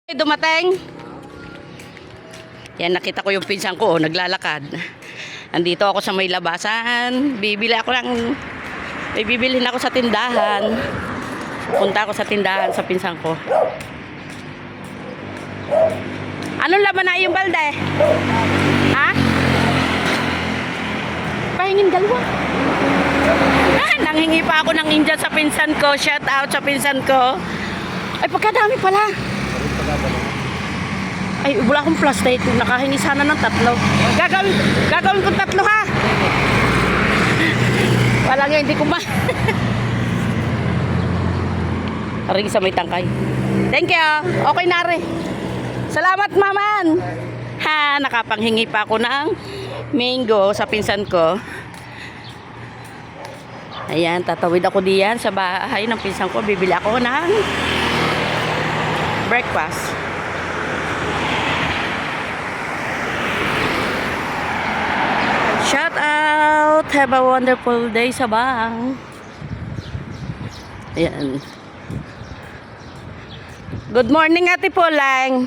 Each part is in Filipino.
Dumating. Yan, nakita ko yung pinsan ko, naglalakad. Andito ako sa may labasan. May bibilhin ako sa tindahan. Punta ako sa tindahan sa pinsan ko. Anong laman na yung balde? Ha? Pahingin dalawa. Nanghingi pa ako ng Indian sa pinsan ko. Shout out sa pinsan ko. Ay, pagkadami pala. Ay, wala akong plastic. Nakahingi sana ng 3. Gagawin ko 3 ha. Wala nga, hindi ko ma. Aring sa may tangkay. Thank you. Okay na rin. Salamat, maman. Ha, nakapanghingi pa ako ng mango sa pinsan ko. Ayan, tatawid ako diyan sa bahay ng pinsan ko. Bibili ako ng breakfast. Shout out! Have a wonderful day sa bang. Ayan. Good morning, Ate Pulang.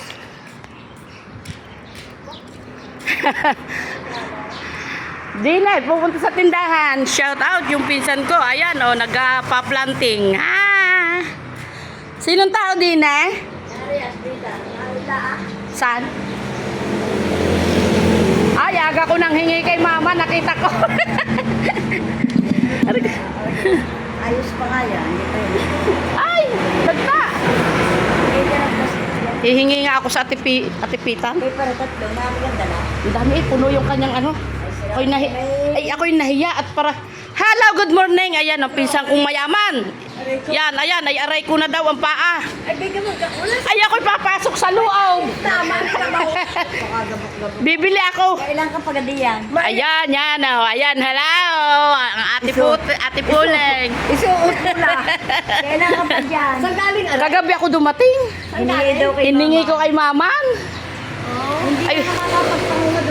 Di na, pupunta sa tindahan. Shout out yung pinsan ko. Ayan, oh, nagpa-planting. Ah! Sinong tao din eh? Saan? Ay, aga ko nang hingi kay mama, nakita ko. Ayos pa nga yan. Ay, dagta. Hihingi nga ako sa Ate Pitan. May para 3, marami ang dala. Ang dami, puno yung kanyang ano. Ako'y nahiya at para... Hello, good morning. Ayan, ang pinsan kong mayaman. Yan, ayan, ay aray ko na daw ang paa. Ay, bigyan mo kakulas. Ay, ako'y papasok sa loob. Tama na tama. Pakagabok-gabok. Bibili ako. Kailan ka pagadiyan? Ayan, yan, oh. Ayan, hello. Ang ate Puleng. Isuot mo lang. Kailan ka pa dyan? Saan galing? Kagabi ako dumating. Hiningi daw kay Hiningi ko kay maman. Hindi Ay. ka makakapagpangunod